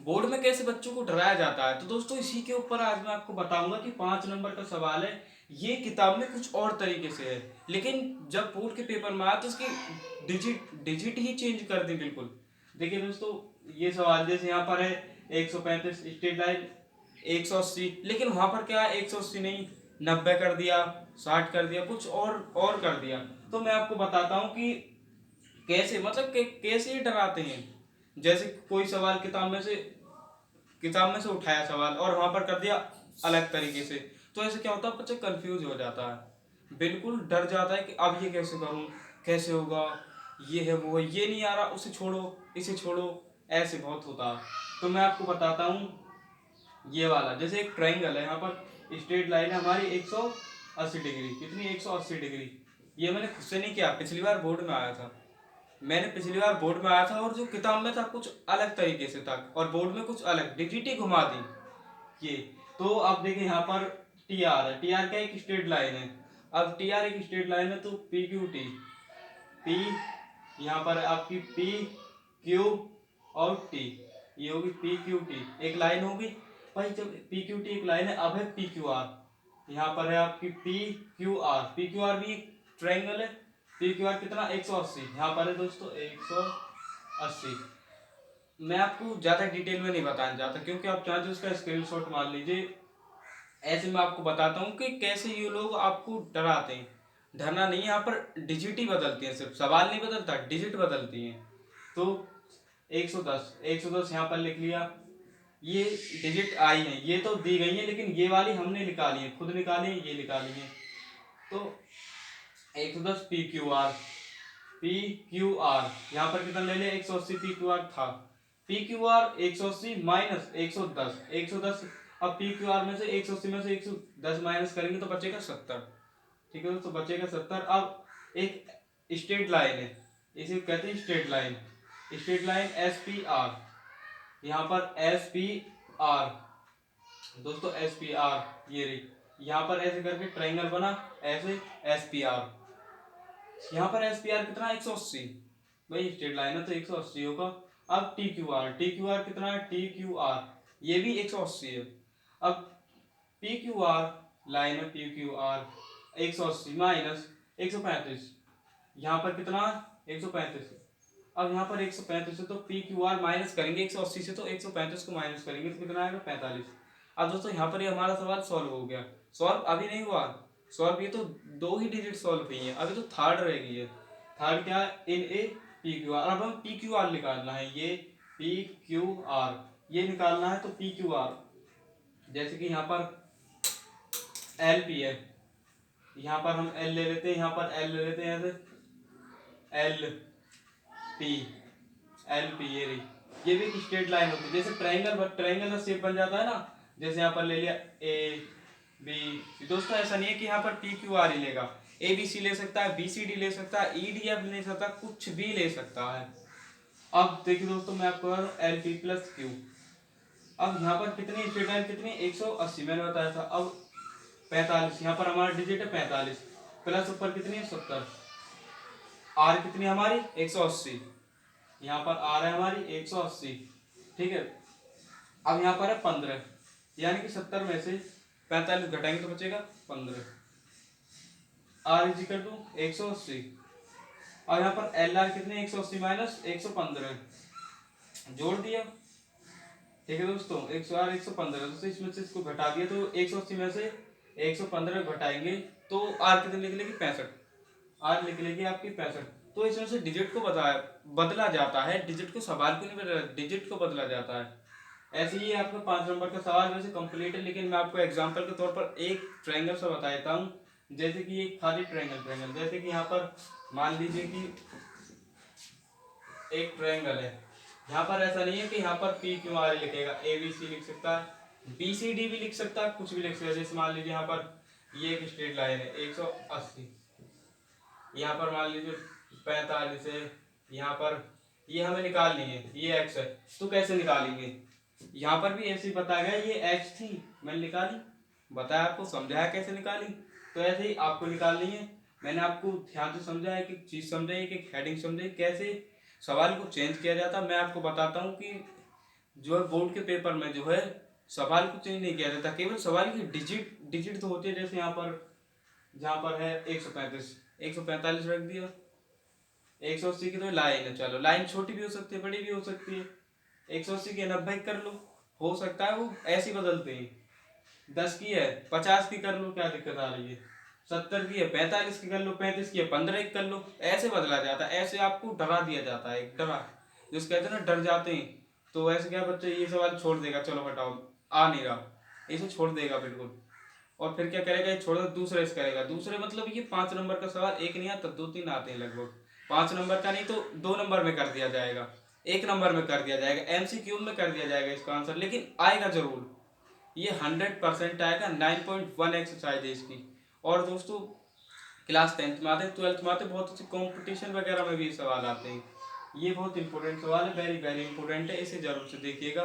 Board में कैसे बच्चों को डराया जाता है। तो दोस्तों इसी के ऊपर आज मैं आपको बताऊंगा कि 5 नंबर का सवाल है। ये किताब में कुछ और तरीके से है, लेकिन जब बोर्ड के पेपर में आया तो इसकी डिजिट डिजिट ही चेंज कर दी बिल्कुल। देखिए दोस्तों, ये सवाल जैसे यहाँ पर है 135 स्ट्रेट लाइन 180, लेकिन वहां पर क्या है 180 नहीं 90 कर दिया, 60 कर दिया, कुछ और कर दिया। तो मैं आपको बताता हूँ कि कैसे, मतलब कैसे ये डराते हैं। जैसे कोई सवाल किताब में से उठाया सवाल और वहां पर कर दिया अलग तरीके से, तो ऐसे क्या होता है बच्चा कंफ्यूज हो जाता है, बिल्कुल डर जाता है कि अब ये कैसे करूं, कैसे होगा, ये है वो है, ये नहीं आ रहा उसे छोड़ो, इसे छोड़ो, ऐसे बहुत होता है। तो मैं आपको बताता हूँ, ये वाला जैसे एक ट्रायंगल है, यहाँ पर स्ट्रेट लाइन है हमारी 180 डिग्री, कितनी 180 डिग्री। ये मैंने खुद से नहीं किया, पिछली बार बोर्ड में आया था, मैंने पिछली बार बोर्ड में आया था और जो किताब में था कुछ अलग तरीके से था और बोर्ड में कुछ अलग, डिजिटी घुमा दी ये। तो अब देखिए यहाँ पर टी आर है, टी आर क्या एक स्ट्रेट लाइन है। अब टी आर एक स्ट्रेट लाइन है तो पी क्यू टी, पी यहाँ पर है आपकी पी क्यू और टी, ये होगी पी क्यू टी एक लाइन होगी भाई। जब पी क्यू टी एक लाइन है, अब है पी क्यू आर, यहाँ पर है आपकी P Q R, P Q R भी एक ट्रायंगल है। पी क्यू आर कितना 180, यहाँ पर है दोस्तों 180। मैं आपको ज्यादा डिटेल में नहीं बताना चाहता, क्योंकि आप चाहते हो उसका स्क्रीनशॉट मार लीजिए। ऐसे मैं आपको बताता हूँ कि कैसे ये लोग आपको डराते हैं। डरना नहीं है, यहाँ पर डिजिट ही बदलती है, सिर्फ सवाल नहीं बदलता, डिजिट बदलती हैं। तो 110, 110 यहाँ पर लिख लिया, ये डिजिट आई है, ये तो दी गई है लेकिन ये वाली हमने निकाली है, खुद निकाली है, ये निकाली है। तो 110 P Q R, P Q R यहाँ पर कितना ले लिया 180, पी क्यू आर था, पी क्यू आर 180 माइनस 110, 110। अब पी क्यू आर में से 180 में से 110 माइनस करेंगे तो बचेगा 70। ठीक है दोस्तों, बचेगा 70। अब एक स्ट्रेट लाइन है, इसे कहते हैं straight line, straight line S P R, यहाँ पर एस पी आर दोस्तों, एस पी आर ये रही, यहाँ पर ऐसे करके ट्रायंगल बना, ऐसे एस पी आर, यहाँ पर एस पी आर कितना 180, भाई स्ट्रेट लाइन है तो 180 होगा। अब T Q R, T Q R कितना है, टी क्यू आर ये भी 180 है। अब पी क्यू आर लाइन है, पी क्यू आर 180 माइनस 135, यहाँ पर कितना 135। अब यहाँ पर 135 है तो पी क्यू आर माइनस करेंगे 180 से, तो 135 को माइनस करेंगे तो कितना आएगा 45। अब दोस्तों यहाँ पर ये हमारा सवाल सॉल्व हो गया। सॉल्व अभी नहीं हुआ, सॉल्व ये तो दो ही डिजिट सॉल्व हुई है, अभी तो थर्ड रह गई है। थर्ड क्या है, इन ए पी क्यू आर। अब हम पी क्यू आर निकालना है, ये पी क्यू आर ये निकालना है, तो पी क्यू आर जैसे कि यहाँ पर एल पी है, यहाँ पर हम एल ले लेते हैं, यहाँ पर एल ले लेते हैं, एल पी, एल पी ये रही, ये भी एक स्ट्रेट लाइन होती है। जैसे ट्रायंगल ट्रायंगल का शेप बन जाता है ना, जैसे यहाँ पर ले लिया ए बी। दोस्तों ऐसा नहीं है कि यहाँ पर पी क्यू आर ही लेगा, ए बी सी ले सकता है, बी सी डी ले सकता है, ई डी एफ ले सकता है, कुछ भी ले सकता है। अब देखिए दोस्तों, मैं आपको एल पी प्लस क्यू, अब यहाँ पर कितनी स्ट्रेट लाइन कितनी 180 मैंने बताया था। अब 45 यहाँ पर हमारा डिजिट है 45, प्लस ऊपर कितनी है 70, आर कितनी हमारी 180, यहाँ पर आर है हमारी 180। ठीक है, अब यहाँ पर है 15, यानी कि 70 में से 45 घटाएंगे तो बचेगा 15, आर इज इक्वल टू 180। और यहाँ पर एल आर कितने 180 माइनस 115 जोड़ दिया। ठीक है दोस्तों, 100 115, दोस्तों इसमें से इसको घटा दिया तो 180 में से 115 घटाएंगे तो आर कितने निकलेगी 65, आर निकलेगी आपकी 65। तो इसमें से डिजिट को बदला जाता है, डिजिट को सवाल को नहीं बदला, डिजिट को बदला जाता है। ऐसे ही आपका 5 नंबर का सवाल वैसे कंप्लीट है, लेकिन मैं आपको एग्जांपल के तौर पर एक ट्रायंगल से बता देता हूँ। जैसे कि एक खाली ट्रायंगल ट्रायंगल जैसे कि यहाँ पर मान लीजिए कि एक ट्रायंगल है, यहाँ पर ऐसा नहीं है कि यहाँ पर पी क्यू आर लिखेगा, ए बी सी लिख सकता है, बी सी डी भी लिख सकता है, कुछ भी लिख सकता है। जैसे मान लीजिए यहाँ पर ये एक स्ट्रेट लाइन है 180, यहाँ पर मान लीजिए 45 है, यहाँ पर ये हमें निकालनी है, ये एक्स है, तो कैसे निकालेंगे। यहाँ पर भी ऐसे ही बताया गया, ये एक्स थी मैंने निकाली, बताया आपको, समझाया कैसे निकाली। तो ऐसे ही आपको निकालनी है, मैंने आपको ध्यान से समझाया, एक एक चीज समझाई, एक एक हेडिंग समझाई, कैसे सवाल को चेंज किया जाता। मैं आपको बताता हूँ कि जो है बोर्ड के पेपर में जो है सवाल को चेंज नहीं किया जाता, केवल सवाल की डिजिट डिजिट तो होती है। जैसे यहाँ पर, जहाँ पर है 135, 145 रख दिया, 180 की तो लाइन है, चलो लाइन छोटी भी हो सकती है, बड़ी भी हो सकती है। 180 की 90 कर लो, हो सकता है वो ऐसे ही बदलते हैं। 10 की है 50 की कर लो, क्या दिक्कत आ रही है। 70 की है 45 की कर लो, 35 की है 15 की कर लो, ऐसे बदला जाता है। ऐसे आपको डरा दिया जाता है, एक डरा, जिस कहते हैं ना डर जाते हैं। तो ऐसे क्या बच्चे ये सवाल छोड़ देगा, चलो हटाओ आ नहीं रहा, इसे छोड़ देगा बिल्कुल। और फिर क्या करेगा, ये छोड़ दो दूसरे से करेगा। दूसरे मतलब ये 5 नंबर का सवाल एक नहीं आता, 2-3 आते हैं लगभग। 5 नंबर का नहीं तो 2 नंबर में कर दिया जाएगा, 1 नंबर में कर दिया जाएगा, एमसीक्यू में कर दिया जाएगा इसका आंसर, लेकिन आएगा जरूर। ये 100% आएगा। 9.1 एक्सरसाइज है इसकी। और दोस्तों क्लास 10th में आते हैं, 12th में आते हैं, बहुत अच्छे कॉम्पिटिशन वगैरह में भी सवाल आते हैं। ये बहुत इंपॉर्टेंट सवाल है, वेरी वेरी इंपॉर्टेंट है, इसे जरूर से देखिएगा।